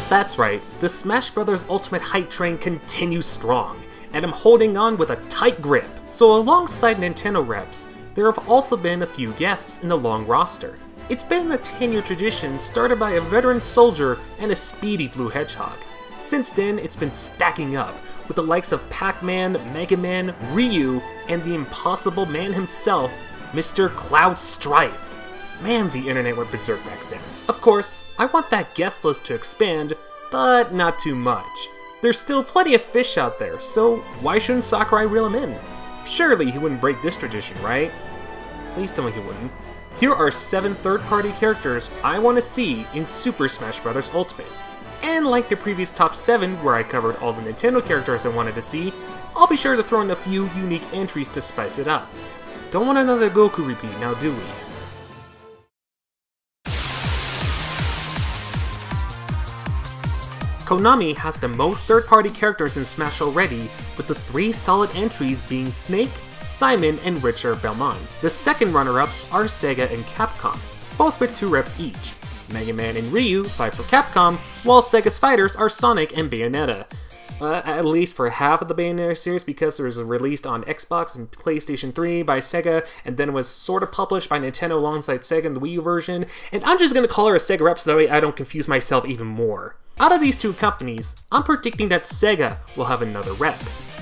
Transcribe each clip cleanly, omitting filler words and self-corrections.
That's right, the Smash Bros. Ultimate hype train continues strong, and I'm holding on with a tight grip. So alongside Nintendo reps, there have also been a few guests in the long roster. It's been a 10-year tradition started by a veteran soldier and a speedy blue hedgehog. Since then, it's been stacking up, with the likes of Pac-Man, Mega Man, Ryu, and the impossible man himself, Mr. Cloud Strife. Man, the internet went berserk back then. Of course, I want that guest list to expand, but not too much. There's still plenty of fish out there, so why shouldn't Sakurai reel him in? Surely he wouldn't break this tradition, right? Please tell me he wouldn't. Here are 7 third-party characters I want to see in Super Smash Bros. Ultimate. And like the previous top 7 where I covered all the Nintendo characters I wanted to see, I'll be sure to throw in a few unique entries to spice it up. Don't want another Goku repeat, now do we? Konami has the most third-party characters in Smash already, with the 3 solid entries being Snake, Simon, and Richard Belmont. The second runner-ups are Sega and Capcom, both with 2 reps each. Mega Man and Ryu fight for Capcom, while Sega's fighters are Sonic and Bayonetta. At least for half of the Bayonetta series, because it was released on Xbox and PlayStation 3 by Sega, and then was sort of published by Nintendo alongside Sega in the Wii U version, and I'm just gonna call her a Sega rep so that way I don't confuse myself even more. Out of these 2 companies, I'm predicting that Sega will have another rep.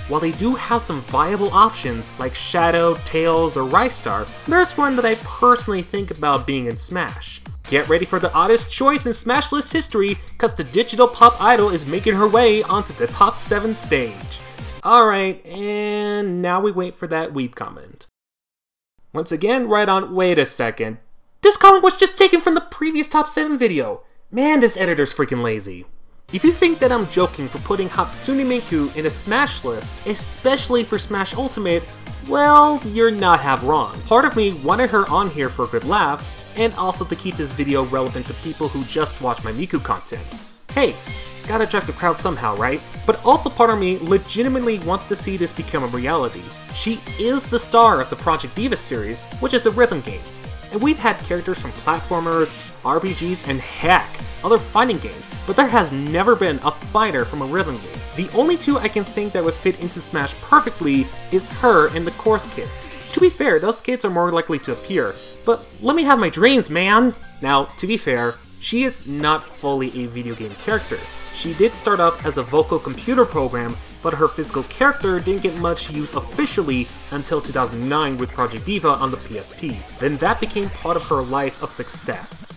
While they do have some viable options like Shadow, Tails, or Rystar, there's one that I personally think about being in Smash. Get ready for the oddest choice in Smash List history, cause the digital pop idol is making her way onto the top 7 stage. Alright, and now we wait for that weeb comment. Once again, right on, wait a second. This comment was just taken from the previous top 7 video. Man, this editor's freaking lazy. If you think that I'm joking for putting Hatsune Miku in a Smash list, especially for Smash Ultimate, well, you're not half wrong. Part of me wanted her on here for a good laugh, and also to keep this video relevant to people who just watch my Miku content. Hey, gotta attract the crowd somehow, right? But also part of me legitimately wants to see this become a reality. She is the star of the Project Diva series, which is a rhythm game. And we've had characters from platformers, RPGs, and heck, other fighting games, but there has never been a fighter from a rhythm game. The only 2 I can think that would fit into Smash perfectly is her and the Course Kids. To be fair, those kids are more likely to appear, but let me have my dreams, man! Now, to be fair, she is not fully a video game character. She did start off as a vocal computer program, but her physical character didn't get much use officially until 2009 with Project Diva on the PSP. Then that became part of her life of success.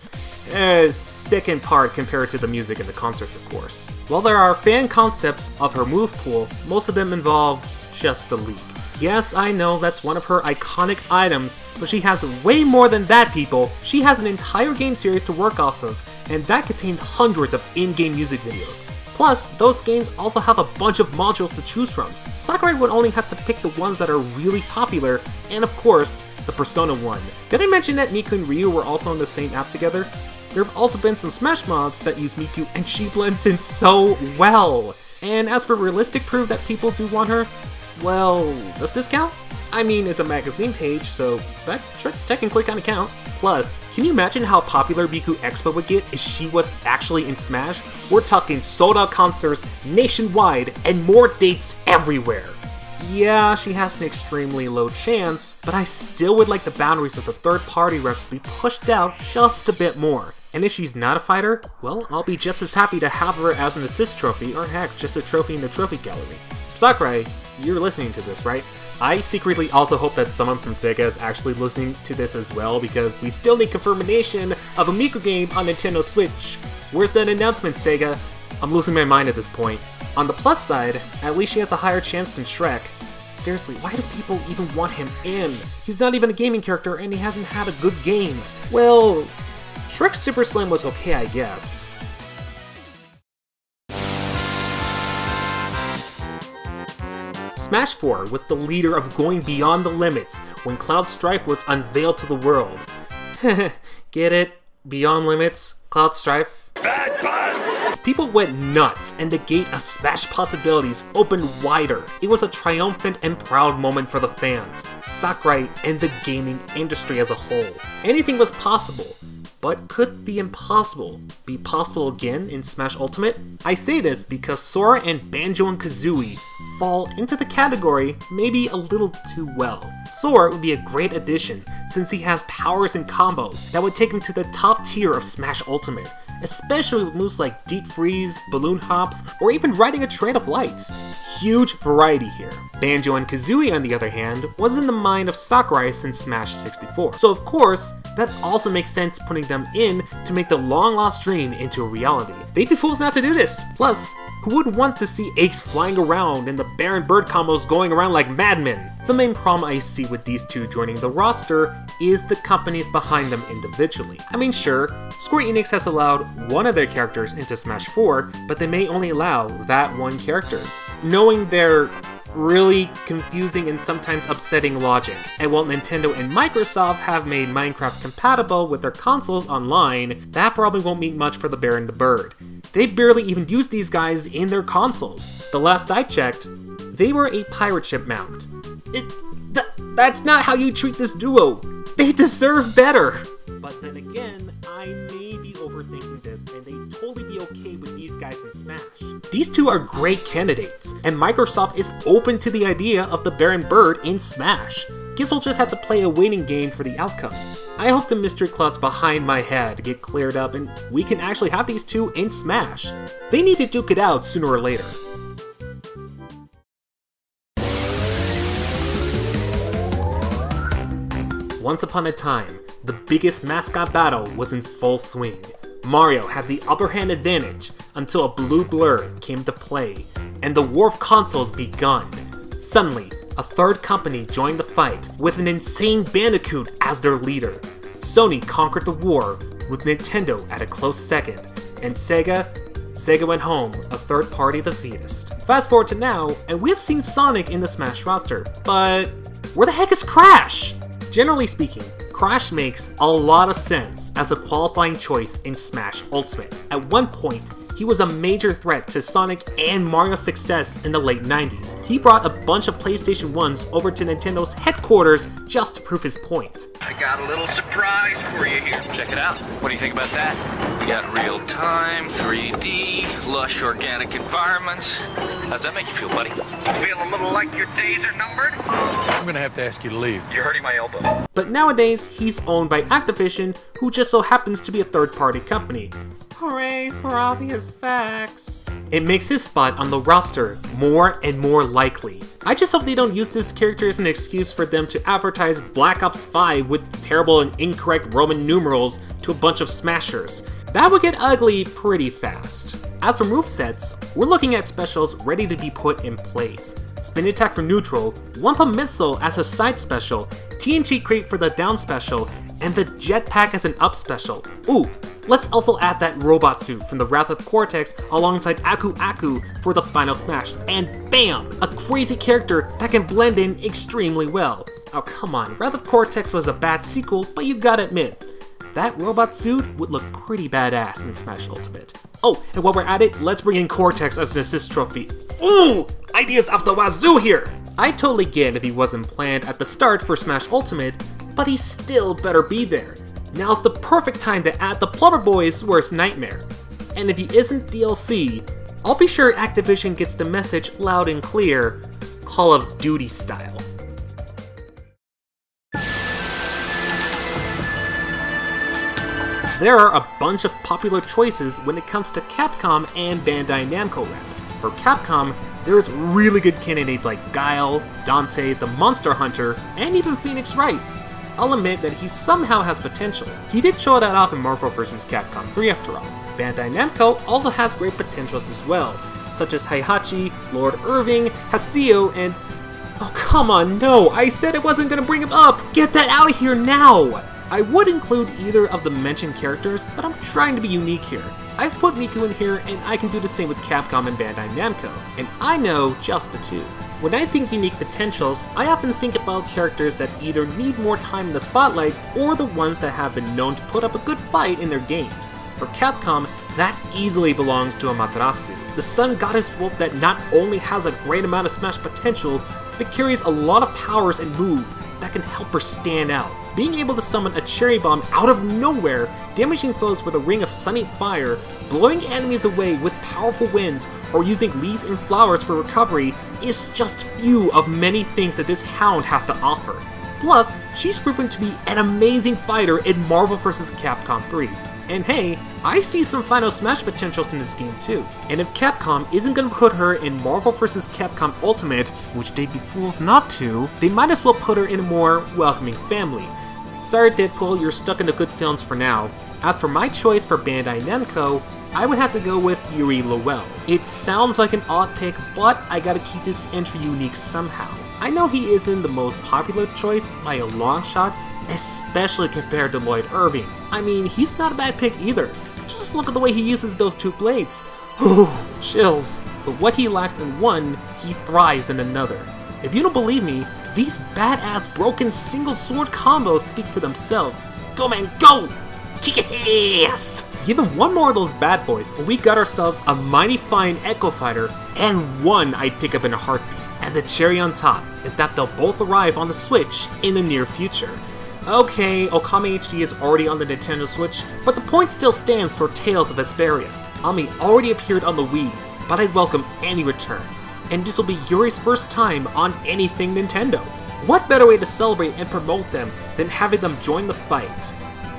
Second part compared to the music and the concerts, of course. While there are fan concepts of her move pool, most of them involve just the leak. Yes, I know that's one of her iconic items, but she has way more than that, people. She has an entire game series to work off of, and that contains hundreds of in-game music videos. Plus, those games also have a bunch of modules to choose from. Sakurai would only have to pick the ones that are really popular, and of course, the Persona 1. Did I mention that Miku and Ryu were also in the same app together? There have also been some Smash mods that use Miku, and she blends in so well! And as for realistic proof that people do want her, well, does this count? I mean, it's a magazine page, so that should technically kinda count. Plus, can you imagine how popular Miku Expo would get if she was actually in Smash? We're talking sold-out concerts nationwide and more dates everywhere. Yeah, she has an extremely low chance, but I still would like the boundaries of the third-party reps to be pushed out just a bit more. And if she's not a fighter, well, I'll be just as happy to have her as an assist trophy, or heck, just a trophy in the trophy gallery. Sakurai, you're listening to this, right? I secretly also hope that someone from Sega is actually listening to this as well, because we still need confirmation of a Miku game on Nintendo Switch. Where's that announcement, Sega? I'm losing my mind at this point. On the plus side, at least she has a higher chance than Shrek. Seriously, why do people even want him in? He's not even a gaming character and he hasn't had a good game. Well, Shrek Super Slam was okay, I guess. Smash 4 was the leader of going beyond the limits when Cloud Strife was unveiled to the world. Get it? Beyond limits? Cloud Strife? Bad pun! People went nuts and the gate of Smash possibilities opened wider. It was a triumphant and proud moment for the fans, Sakurai, and the gaming industry as a whole. Anything was possible. But could the impossible be possible again in Smash Ultimate? I say this because Sora and Banjo and Kazooie fall into the category maybe a little too well. Sora would be a great addition since he has powers and combos that would take him to the top tier of Smash Ultimate, especially with moves like Deep Freeze, Balloon Hops, or even riding a Train of Lights. Huge variety here. Banjo and Kazooie, on the other hand, was in the mind of Sakurai since Smash 64, so of course, that also makes sense putting them in to make the long-lost dream into a reality. They'd be fools not to do this. Plus, who wouldn't want to see eggs flying around and the Baron Bird combos going around like madmen? The main problem I see with these two joining the roster is the companies behind them individually. I mean, sure, Square Enix has allowed one of their characters into Smash 4, but they may only allow that one character. Knowing their really confusing and sometimes upsetting logic. And while Nintendo and Microsoft have made Minecraft compatible with their consoles online, that probably won't mean much for the Bear and the Bird. They barely even use these guys in their consoles. The last I checked, they were a pirate ship mount. That's not how you treat this duo. They deserve better. But then again, I may be overthinking this and they'd totally be okay with these guys in Smash. These two are great candidates, and Microsoft is open to the idea of the Bear and Bird in Smash. Guess we'll just have to play a waiting game for the outcome. I hope the mystery clouds behind my head get cleared up and we can actually have these two in Smash. They need to duke it out sooner or later. Once upon a time, the biggest mascot battle was in full swing. Mario had the upper hand advantage until a blue blur came to play, and the war of consoles begun. Suddenly, a third company joined the fight with an insane Bandicoot as their leader. Sony conquered the war with Nintendo at a close second, and Sega went home a third party defeatist. Fast forward to now, and we have seen Sonic in the Smash roster, but where the heck is Crash? Generally speaking, Crash makes a lot of sense as a qualifying choice in Smash Ultimate. At one point, he was a major threat to Sonic and Mario's success in the late 90s. He brought a bunch of PlayStation 1s over to Nintendo's headquarters just to prove his point. I got a little surprise for you here. Check it out. What do you think about that? We got real-time, 3D, lush organic environments. How's that make you feel, buddy? Feel a little like your days are numbered? I'm gonna have to ask you to leave. You're hurting my elbow. But nowadays, he's owned by Activision, who just so happens to be a third-party company. Hooray for obvious facts. It makes his spot on the roster more and more likely. I just hope they don't use this character as an excuse for them to advertise Black Ops 5 with terrible and incorrect Roman numerals to a bunch of smashers. That would get ugly pretty fast. As for movesets, we're looking at specials ready to be put in place. Spin attack for neutral, One-Pump Missile as a side special, TNT Crate for the down special, and the Jetpack as an up special. Ooh, let's also add that robot suit from the Wrath of Cortex alongside Aku Aku for the final smash, and bam! A crazy character that can blend in extremely well. Oh come on, Wrath of Cortex was a bad sequel, but you gotta admit, that robot suit would look pretty badass in Smash Ultimate. Oh, and while we're at it, let's bring in Cortex as an assist trophy. Ooh! Ideas off the wazoo here! I totally get if he wasn't planned at the start for Smash Ultimate, but he still better be there. Now's the perfect time to add the Plumber Boy's worst nightmare. And if he isn't DLC, I'll be sure Activision gets the message loud and clear, Call of Duty style. There are a bunch of popular choices when it comes to Capcom and Bandai Namco reps. For Capcom, there's really good candidates like Guile, Dante, the Monster Hunter, and even Phoenix Wright. I'll admit that he somehow has potential. He did show that off in Marvel vs. Capcom 3 after all. Bandai Namco also has great potentials as well, such as Heihachi, Lord Irving, Haseo, and... oh come on, no, I said I wasn't gonna bring him up! Get that out of here now! I would include either of the mentioned characters, but I'm trying to be unique here. I've put Miku in here, and I can do the same with Capcom and Bandai Namco, and I know just the two. When I think unique potentials, I often think about characters that either need more time in the spotlight, or the ones that have been known to put up a good fight in their games. For Capcom, that easily belongs to Amaterasu, the sun goddess wolf that not only has a great amount of Smash potential, but carries a lot of powers and moves that can help her stand out. being able to summon a cherry bomb out of nowhere, damaging foes with a ring of sunny fire, blowing enemies away with powerful winds, or using leaves and flowers for recovery is just few of many things that this hound has to offer. Plus, she's proven to be an amazing fighter in Marvel vs. Capcom 3. And hey, I see some Final Smash potentials in this game too. And if Capcom isn't gonna put her in Marvel vs. Capcom Ultimate, which they'd be fools not to, they might as well put her in a more welcoming family. Sorry Deadpool, you're stuck in the good films for now. As for my choice for Bandai Namco, I would have to go with Yuri Lowell. It sounds like an odd pick, but I gotta keep this entry unique somehow. I know he isn't the most popular choice by a long shot, especially compared to Lloyd Irving. I mean, he's not a bad pick either. Just look at the way he uses those two blades. Whew, chills. But what he lacks in one, he thrives in another. If you don't believe me, these badass broken single sword combos speak for themselves. Go man, go! Kick his ass! Give him one more of those bad boys and we got ourselves a mighty fine Echo Fighter, and one I'd pick up in a heartbeat. And the cherry on top is that they'll both arrive on the Switch in the near future. Okay, Okami HD is already on the Nintendo Switch, but the point still stands for Tales of Vesperia. Ami already appeared on the Wii, but I'd welcome any return. And this will be Yuri's first time on anything Nintendo. What better way to celebrate and promote them than having them join the fight?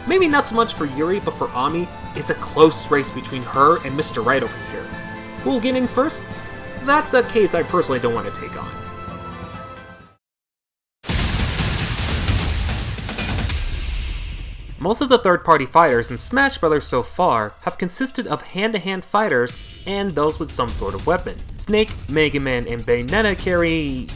Maybe not so much for Yuri, but for Ami, it's a close race between her and Mr. Right over here. Who'll get in first? That's a case I personally don't want to take on. Most of the third-party fighters in Smash Bros. So far have consisted of hand-to-hand fighters and those with some sort of weapon. Snake, Mega Man, and Bayonetta carry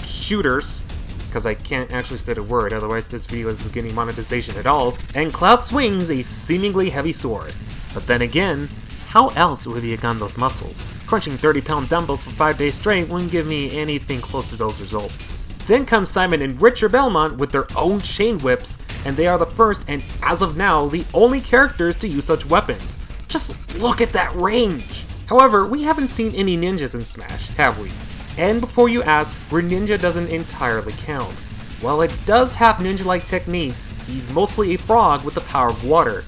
shooters, because I can't actually say the word, otherwise this video isn't getting monetization at all, and Cloud swings a seemingly heavy sword. But then again, how else would he have gotten those muscles? Crunching 30-pound dumbbells for 5 days straight wouldn't give me anything close to those results. Then comes Simon and Richard Belmont with their own chain whips, and they are the first and, as of now, the only characters to use such weapons. Just look at that range! However, we haven't seen any ninjas in Smash, have we? And before you ask, Greninja doesn't entirely count. While it does have ninja-like techniques, he's mostly a frog with the power of water.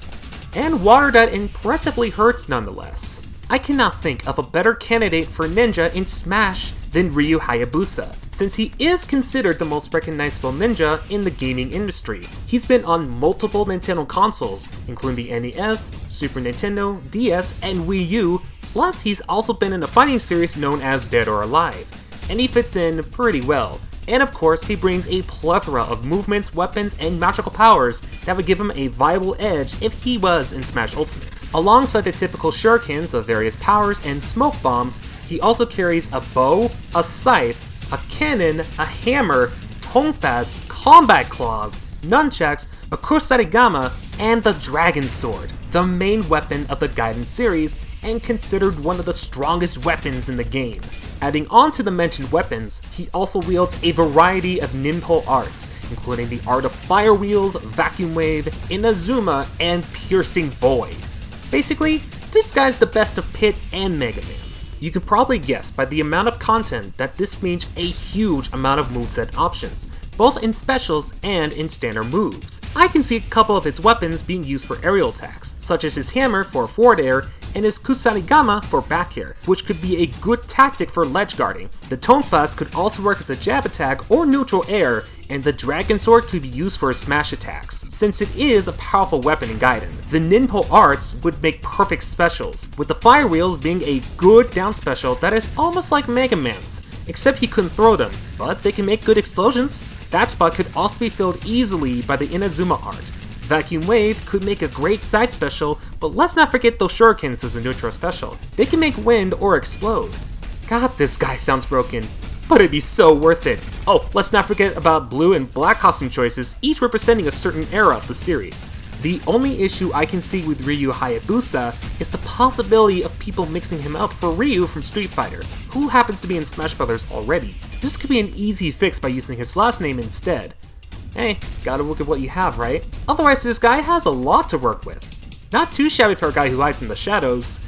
And water that impressively hurts nonetheless. I cannot think of a better candidate for ninja in Smash than Ryu Hayabusa, since he is considered the most recognizable ninja in the gaming industry. He's been on multiple Nintendo consoles, including the NES, Super Nintendo, DS, and Wii U, plus he's also been in a fighting series known as Dead or Alive, and he fits in pretty well. And of course, he brings a plethora of movements, weapons, and magical powers that would give him a viable edge if he was in Smash Ultimate. Alongside the typical shurikens of various powers and smoke bombs, he also carries a bow, a scythe, a cannon, a hammer, tonfas, combat claws, nunchucks, a kusarigama, and the Dragon Sword, the main weapon of the Gaiden series and considered one of the strongest weapons in the game. Adding on to the mentioned weapons, he also wields a variety of ninpo arts, including the art of Fire Wheels, Vacuum Wave, Inazuma, and Piercing Void. Basically, this guy's the best of Pit and Mega Man. You can probably guess by the amount of content that this means a huge amount of moveset options, both in specials and in standard moves. I can see a couple of his weapons being used for aerial attacks, such as his hammer for forward air and his kusarigama for back air, which could be a good tactic for ledge guarding. The tonfas could also work as a jab attack or neutral air, and the Dragon Sword could be used for smash attacks, since it is a powerful weapon in Gaiden. The ninpo arts would make perfect specials, with the Fire Wheels being a good down special that is almost like Mega Man's, except he couldn't throw them, but they can make good explosions. That spot could also be filled easily by the Inazuma art. Vacuum Wave could make a great side special, but let's not forget those shurikens as a neutral special. They can make wind or explode. God, this guy sounds broken, but it'd be so worth it. Oh, let's not forget about blue and black costume choices, each representing a certain era of the series. The only issue I can see with Ryu Hayabusa is the possibility of people mixing him up for Ryu from Street Fighter, who happens to be in Smash Bros. Already. This could be an easy fix by using his last name instead. Hey, gotta look at what you have, right? Otherwise, this guy has a lot to work with. Not too shabby for a guy who hides in the shadows.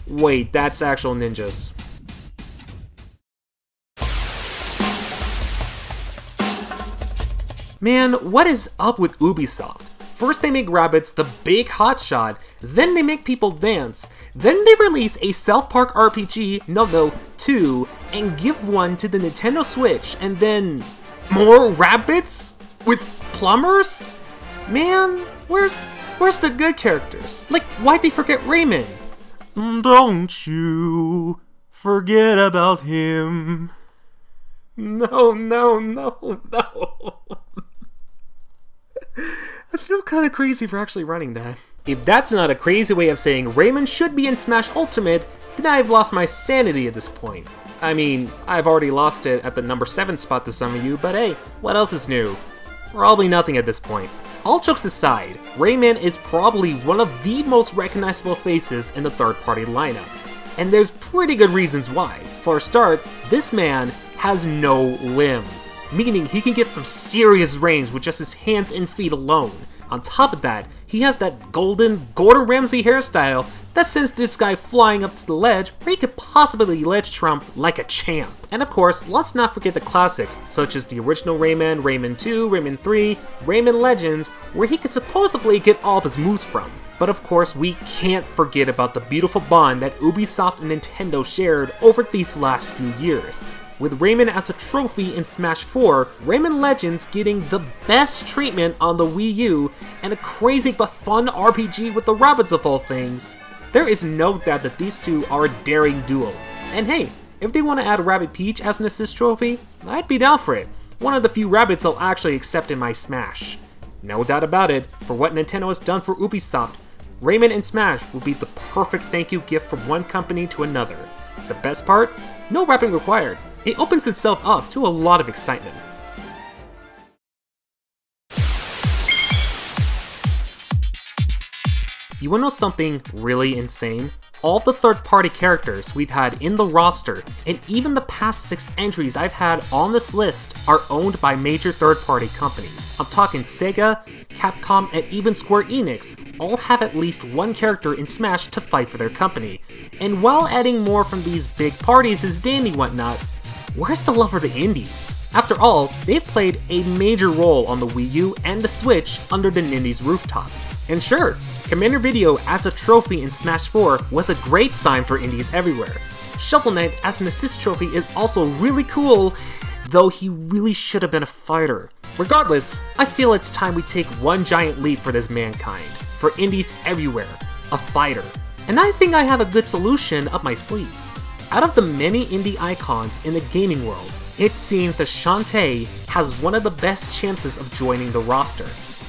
Wait, that's actual ninjas. Man, what is up with Ubisoft? First they make Rabbids the big hotshot, then they make people dance, then they release a South Park RPG, 2, and give one to the Nintendo Switch, and then more Rabbids? With plumbers? Man, where's the good characters? Like, why'd they forget Rayman? Don't you forget about him. No. I feel kind of crazy for actually running that. If that's not a crazy way of saying Rayman should be in Smash Ultimate, then I've lost my sanity at this point. I mean, I've already lost it at the number 7 spot to some of you, but hey, what else is new? Probably nothing at this point. All jokes aside, Rayman is probably one of the most recognizable faces in the third-party lineup. And there's pretty good reasons why. For a start, this man has no limbs, meaning he can get some serious range with just his hands and feet alone. On top of that, he has that golden Gordon Ramsay hairstyle that sends this guy flying up to the ledge where he could possibly ledge trump like a champ. And of course, let's not forget the classics, such as the original Rayman, Rayman 2, Rayman 3, Rayman Legends, where he could supposedly get all of his moves from. But of course, we can't forget about the beautiful bond that Ubisoft and Nintendo shared over these last few years. With Rayman as a trophy in Smash 4, Rayman Legends getting the best treatment on the Wii U, and a crazy but fun RPG with the Rabbids of all things, there is no doubt that these two are a daring duo. And hey, if they want to add Rabbid Peach as an assist trophy, I'd be down for it. One of the few Rabbids I'll actually accept in my Smash. No doubt about it, for what Nintendo has done for Ubisoft, Rayman in Smash will be the perfect thank you gift from one company to another. The best part? No rapping required. It opens itself up to a lot of excitement. You wanna know something really insane? All the third-party characters we've had in the roster, and even the past 6 entries I've had on this list, are owned by major third-party companies. I'm talking Sega, Capcom, and even Square Enix all have at least one character in Smash to fight for their company. And while adding more from these big parties is dandy whatnot, where's the love for the indies? After all, they've played a major role on the Wii U and the Switch under the Nindies rooftop. And sure, Commander Video as a trophy in Smash 4 was a great sign for indies everywhere. Shovel Knight as an assist trophy is also really cool, though he really should have been a fighter. Regardless, I feel it's time we take one giant leap for this mankind. For indies everywhere, a fighter. And I think I have a good solution up my sleeves. Out of the many indie icons in the gaming world, it seems that Shantae has one of the best chances of joining the roster.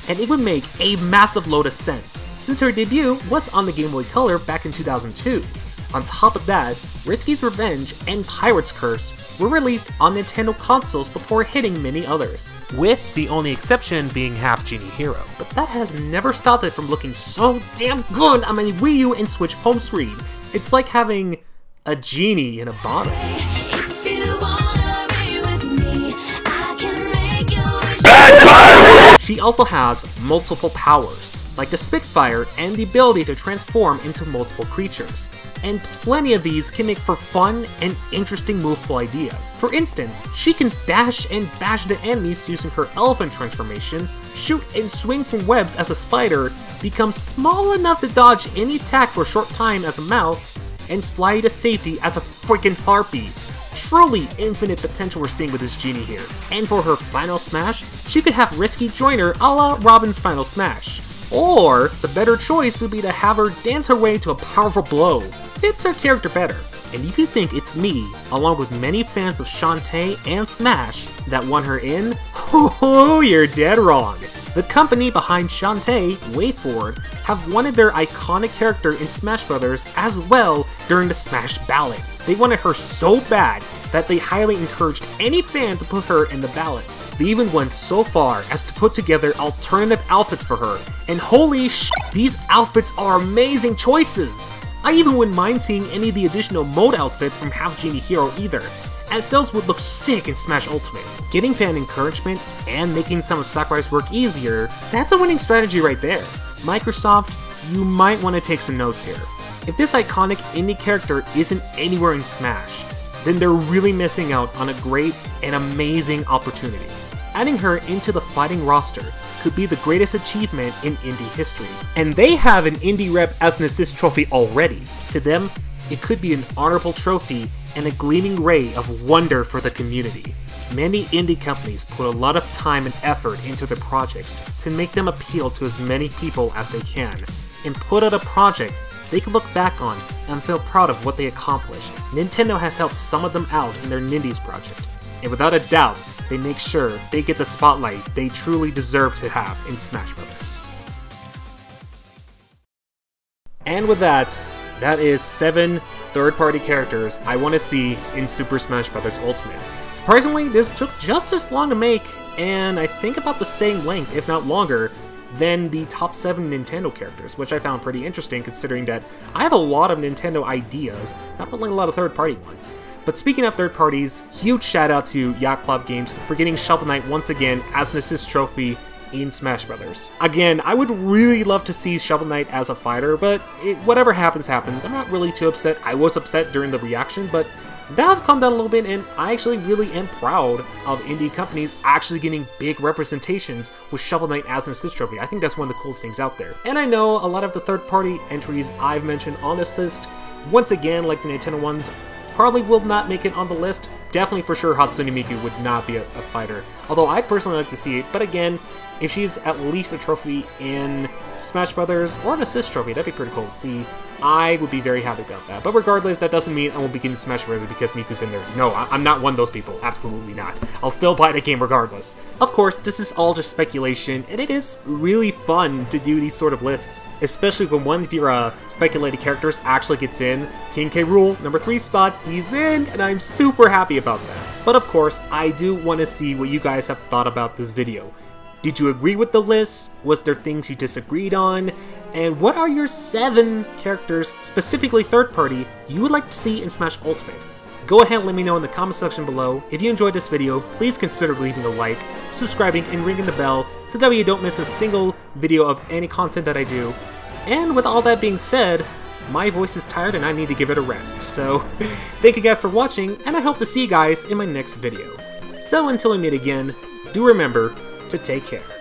And it would make a massive load of sense, since her debut was on the Game Boy Color back in 2002. On top of that, Risky's Revenge and Pirate's Curse were released on Nintendo consoles before hitting many others, with the only exception being Half Genie Hero. But that has never stopped it from looking so damn good on my Wii U and Switch home screen. It's like having a genie in a bottle. She also has multiple powers, like the Spitfire and the ability to transform into multiple creatures. And plenty of these can make for fun and interesting moveful ideas. For instance, she can dash and bash the enemies using her elephant transformation, shoot and swing from webs as a spider, become small enough to dodge any attack for a short time as a mouse, and fly to safety as a freaking harpy. Truly infinite potential we're seeing with this genie here. And for her final smash, she could have Risky join her a la Robin's final smash. Or, the better choice would be to have her dance her way to a powerful blow. Fits her character better. And if you think it's me, along with many fans of Shantae and Smash, that won her in, oh, you're dead wrong. The company behind Shantae, WayForward, have wanted their iconic character in Smash Bros. As well during the Smash ballot. They wanted her so bad that they highly encouraged any fan to put her in the ballot. They even went so far as to put together alternative outfits for her, and holy shit, these outfits are amazing choices! I even wouldn't mind seeing any of the additional mode outfits from Half Genie Hero either, as those would look sick in Smash Ultimate. Getting fan encouragement and making some of Sakurai's work easier, that's a winning strategy right there. Microsoft, you might want to take some notes here. If this iconic indie character isn't anywhere in Smash, then they're really missing out on a great and amazing opportunity. adding her into the fighting roster could be the greatest achievement in indie history. And they have an indie rep as an assist trophy already. To them, it could be an honorable trophy and a gleaming ray of wonder for the community. Many indie companies put a lot of time and effort into their projects to make them appeal to as many people as they can, and put out a project they can look back on and feel proud of what they accomplished. Nintendo has helped some of them out in their Nindies project, and without a doubt, they make sure they get the spotlight they truly deserve to have in Smash Bros. And with that, that is 7 third-party characters I want to see in Super Smash Bros. Ultimate. Surprisingly, this took just as long to make, and I think about the same length, if not longer, than the top 7 Nintendo characters, which I found pretty interesting considering that I have a lot of Nintendo ideas, not really a lot of third-party ones. But speaking of third parties, huge shout out to Yacht Club Games for getting Shovel Knight once again as an assist trophy in Smash Bros. Again, I would really love to see Shovel Knight as a fighter, but whatever happens, happens. I'm not really too upset. I was upset during the reaction, but now I've calmed down a little bit, and I actually really am proud of indie companies actually getting big representations with Shovel Knight as an assist trophy. I think that's one of the coolest things out there. And I know a lot of the third-party entries I've mentioned on assist, once again, like the Nintendo ones, probably will not make it on the list. Definitely for sure Hatsune Miku would not be a fighter, although I'd personally like to see it. But again, if she's at least a trophy in Smash Brothers or an assist trophy, that'd be pretty cool to see. I would be very happy about that. But regardless, that doesn't mean I won't be getting Smash Brothers because Miku's in there. No, I'm not one of those people. Absolutely not. I'll still buy the game regardless. Of course, this is all just speculation, and it is really fun to do these sort of lists, especially when one of your speculated characters actually gets in. King K. Rool, number 3 spot, he's in, and I'm super happy about that. But of course, I do want to see what you guys have thought about this video. Did you agree with the list? Was there things you disagreed on? And what are your 7 characters, specifically third party, you would like to see in Smash Ultimate? Go ahead and let me know in the comment section below. If you enjoyed this video, please consider leaving a like, subscribing, and ringing the bell so that way you don't miss a single video of any content that I do. And with all that being said, my voice is tired and I need to give it a rest. So, thank you guys for watching, and I hope to see you guys in my next video. So until we meet again, do remember to take care.